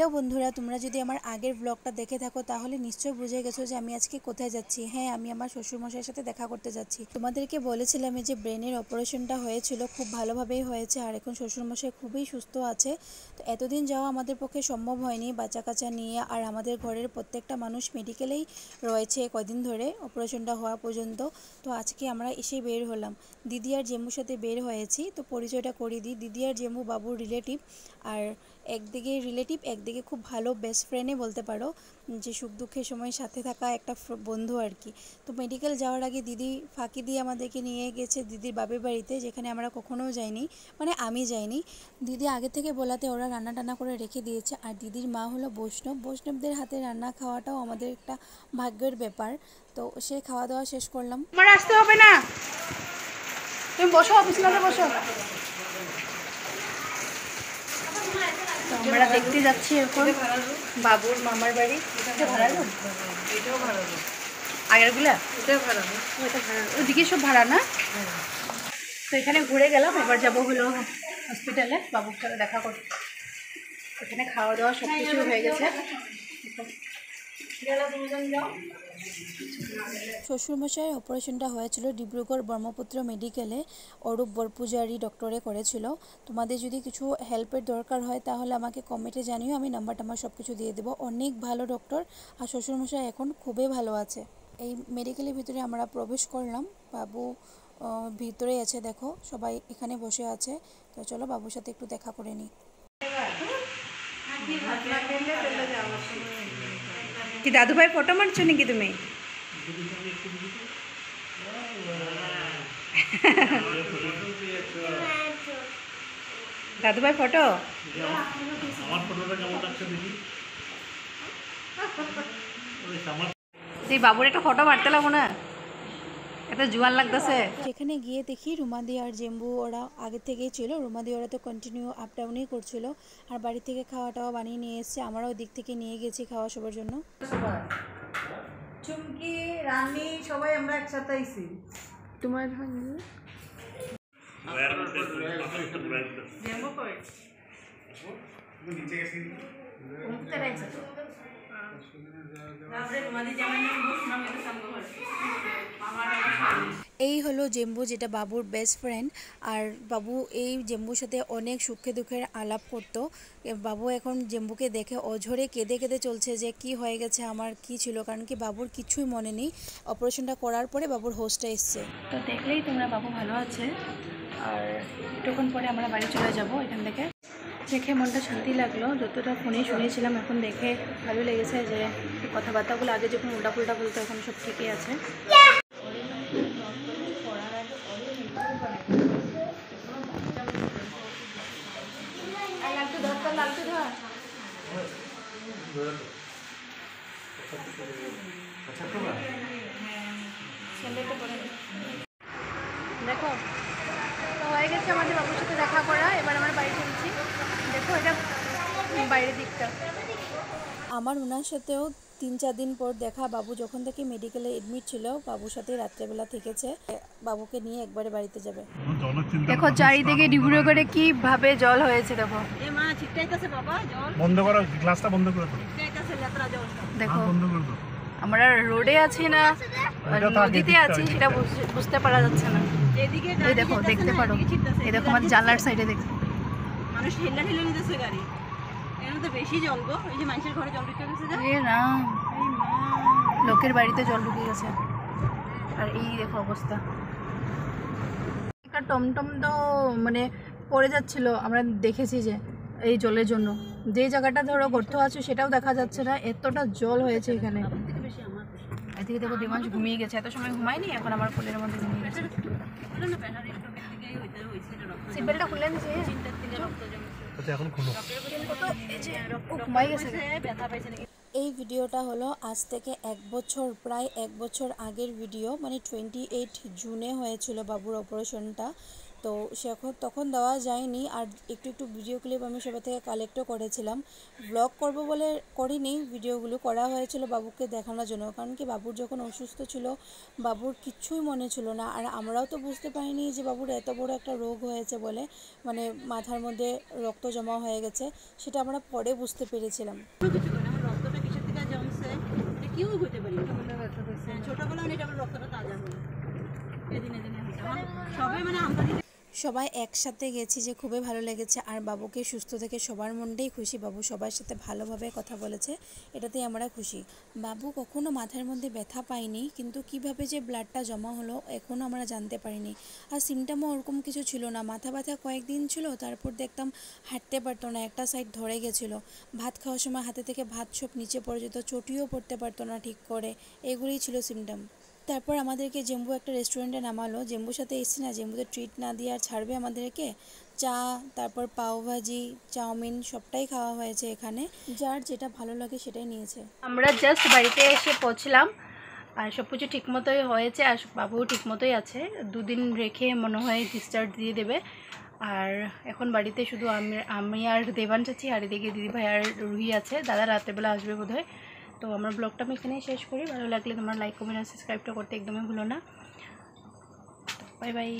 Hello বন্ধুরা, তোমরা যদি আমার আগের ব্লগটা দেখে থাকো তাহলে নিশ্চয়ই বুঝে গেছো যে আমি আজকে কোথায় যাচ্ছি। হ্যাঁ, আমি আমার শ্বশুরমশাইয়ের সাথে দেখা করতে যাচ্ছি। তোমাদেরকে বলেছিলাম যে ব্রেনের অপারেশনটা হয়েছিল, খুব ভালোভাবেই হয়েছে আর এখন শ্বশুরমশাই খুবই সুস্থ আছে। তো এতদিন যাওয়া আমাদের পক্ষে সম্ভব হয়নি বাচ্চা কাচ্চা নিয়ে, আর আমাদের ঘরের প্রত্যেকটা মানুষ মেডিকেলেই রয়েছে কয়দিন ধরে অপারেশনটা হওয়া পর্যন্ত। তো আজকে আমরা এসেই বের হলাম, দিদি আর জেম্মুর সাথে বের হয়েছি। তো পরিচয়টা করিয়ে দিই, দিদি আর জেম্মু বাবুর রিলেটিভ, আর একদিকে রিলেটিভ একদিকে খুব ভালো বেস্ট ফ্রেন্ডই বলতে পারো, যে সুখ দুঃখের সময় সাথে থাকা একটা বন্ধু আর কি। তো মেডিকেল যাওয়ার আগে দিদি ফাঁকি দিয়ে আমাদেরকে নিয়ে গেছে দিদির বাপের বাড়িতে, যেখানে আমরা কখনোও যাইনি, মানে আমি যাইনি। দিদি আগে থেকে বলাতে ওরা রান্না টান্না করে রেখে দিয়েছে। আর দিদির মা হলো বৈষ্ণব, বৈষ্ণবদের হাতে রান্না খাওয়াটাও আমাদের একটা ভাগ্যের ব্যাপার। তো সে খাওয়া দাওয়া শেষ করলাম। আমার আসতে হবে না, তুমি বসো, বিছানাতে বসো। আমরা দেখতে যাচ্ছি এখন বাবুর মামার বাড়ি। এটা ভাড়া রুম, এটাও ভাড়া রুম, আগেরগুলা এটাও ভাড়া রুম, ওইটা ভাড়া, ওইদিকে সব ভাড়া না। তো এখানে ঘুরে গেলাম, এবার যাবো হলো হসপিটালে বাবুর সাথে দেখা করতে। এখানে খাওয়া দাওয়া সব কিছু হয়ে গেছে। শ্বশুরমশাইয়ের অপারেশনটা হয়েছিল ডিব্রুগড় ব্রহ্মপুত্র মেডিকেলে, অরূপ বরপূজারি ডক্টরে করেছিল। তোমাদের যদি কিছু হেল্পের দরকার হয় তাহলে আমাকে কমেন্টে জানিও, আমি নাম্বার টাম্বার সব কিছু দিয়ে দেবো। অনেক ভালো ডক্টর, আর শ্বশুরমশাই এখন খুবই ভালো আছে। এই মেডিকেলের ভিতরে আমরা প্রবেশ করলাম, বাবু ভিতরেই আছে, দেখো সবাই এখানে বসে আছে। তো চলো বাবুর সাথে একটু দেখা করে নিই। কি দাদু ভাই ফটো মারছো নাকি তুমি? দাদু ভাই ফটো, আমার ফটোটা কেমন লাগছে দেখি। তুই বাবুর একটা ফটো মারতে লাগবো না, এত জুয়ান লাগতেছে। সেখানে গিয়ে দেখি রুমাদি আর জেম্বু ওরা আগে থেকেই ছিল। রুমাদি ওরা তো কন্টিনিউ আপ ডাউনই করছিল, আর বাড়ি থেকে খাওয়া টাওয়া বানিয়ে নিয়ে এসছে, আমরাও দিক থেকে নিয়ে গেছি খাওয়া সবার জন্য। চুমকি, রানী সবাই আমরা একসাথে আইছি। তোমার এই হলো জেম্বু, যেটা বাবুর বেস্ট ফ্রেন্ড। আর বাবু এই জেম্বুর সাথে অনেক সুখে দুঃখের আলাপ করতো। বাবু এখন জেম্বুকে দেখে অঝরে কেঁদে কেঁদে চলছে যে কি হয়ে গেছে, আমার কি ছিল, কারণ কি বাবুর কিছুই মনে নেই। অপারেশনটা করার পরে বাবুর হোস্টটা এসছে। তো দেখলেই তোমরা বাবু ভালো আছে, আর একটুক্ষণ পরে আমরা বাড়ি চলে যাব এখান থেকে। দেখে মনটা শান্তি লাগলো, যতটা ফোনে শুনেছিলাম এখন দেখে ভালো লেগেছে যে কথাবার্তাগুলো আগে যখন উল্টাপুল্টা বলতো এখন সব ঠিকই আছে। দেখো তো হয়ে গেছে আমাদের বাবুর সাথে দেখা করা, এবার আমরা বাড়ি চলছি। দেখো এটা বাইরের দিকটা। আমার ওনার সাথেও 3-4 দিন পর দেখা। বাবু যখন থেকে মেডিকেলে এডমিট ছিল বাবুর সাথে রাত্রেবেলা থেকেছে, বাবুকে নিয়ে একবারে বাড়িতে যাবে। দেখো চারিদিকে ডিব্রুগড়ে কিভাবে জল হয়েছে, দেখো বন্ধ করো, গ্লাসটা বন্ধ করে দাও। দেখো বন্ধ করে দাও। আমরা রোডে আছি না নদীতে আছি সেটা বুঝতে পারা যাচ্ছে না। এই দেখো, দেখতে পারো, এই দেখো আমাদের জানলার সাইডে দেখো মানুষ ঠেলা ঠেলে নিতেছে গাড়ি, এর তো বেশি জল গো। এই যে মানুষের ঘরে জল ঢুকে গেছে, এ রাম, লোকের বাড়িতে জল ঢুকে গেছে। আর এই দেখো অবস্থা, একটা টমটম তো মানে পড়ে যাচ্ছিল, আমরা দেখেছি যে এই জলের জন্য যে জায়গাটা ধরো গর্ত আছে সেটাও দেখা যাচ্ছে না, এতটা জল হয়েছে এখানে। এদিকে দেখো দেবাংশ ঘুমিয়ে গেছে, এত সময় ঘুমায়নি, এখন আমার কোলের মধ্যে ঘুমিয়ে গেছে। সিট বেল্টটা খুলে নিয়েছে, আচ্ছা এখন খুলো। ঘুমাই গেছে। এই ভিডিওটা হলো আজ থেকে 1 বছর, প্রায় 1 বছর আগের ভিডিও, মানে 28 জুনে হয়েছিল বাবুর অপারেশনটা। তো তখন দেওয়া যায়নি। আর একটু একটু ভিডিও ক্লিপ আমি সবাই থেকে কালেক্টও করেছিলাম। ব্লগ করব বলে করিনি, ভিডিওগুলো করা হয়েছিল বাবুকে দেখানোর জন্য। কারণ কি বাবুর যখন অসুস্থ ছিল বাবুর কিচ্ছুই মনে ছিল না, আর আমরাও তো বুঝতে পারিনি যে বাবুর এত বড় একটা রোগ হয়েছে বলে, মানে মাথার মধ্যে রক্ত জমা হয়ে গেছে, সেটা আমরা পরে বুঝতে পেরেছিলাম। কিছু করে আমার রক্তটা কিসের থেকে জমছে এটা কেউ হইতে পারি ছোটবেলা অনেক আমার রক্তটা তাজা হলো এদিনে হয়েছে সবাই মানে আমরা সবাই একসাথে গেছি যে খুবই ভালো লেগেছে। আর বাবুকে সুস্থ থেকে সবার মনটাই খুশি, বাবু সবার সাথে ভালোভাবে কথা বলেছে, এটাতেই আমরা খুশি। বাবু কখনো মাথার মধ্যে ব্যথা পায়নি, কিন্তু কিভাবে যে ব্লাডটা জমা হলো এখনও আমরা জানতে পারিনি। আর সিমটমও ওরকম কিছু ছিল না, মাথা ব্যথা কয়েকদিন ছিল, তারপর দেখতাম হাঁটতে পারতো না, একটা সাইড ধরে গেছিলো, ভাত খাওয়ার সময় হাতে থেকে ভাত সব নিচে পড়ে যেত, চটিও পড়তে পারতো না ঠিক করে, এগুলোই ছিল সিমটম। তারপর আমাদেরকে জেম্বু একটা রেস্টুরেন্টে নামালো, জেম্বুর সাথে এসছি না, জেম্বুতে ট্রিট না দিয়ে আর ছাড়বে আমাদেরকে? চা, তারপর পাওভাজি, চাউমিন সবটাই খাওয়া হয়েছে এখানে, যার যেটা ভালো লাগে সেটাই নিয়েছে। আমরা জাস্ট বাড়িতে এসে পৌঁছলাম, আর সব কিছু ঠিকমতোই হয়েছে, আর বাবুও ঠিকমতোই আছে। 2 দিন রেখে মনে হয় ডিসচার্জ দিয়ে দেবে। আর এখন বাড়িতে শুধু আমি আর দেবাঞ্শ আছি, আর এদিকে দিদিভাই আর রুহি আছে, দাদা রাত্রেবেলা আসবে বোধহয়। তো আমার ব্লগটা আমি এখানেই শেষ করি। ভালো লাগলে তোমরা লাইক কমেন্ট আর সাবস্ক্রাইবটা করতে একদমই ভুলো না। Bye bye.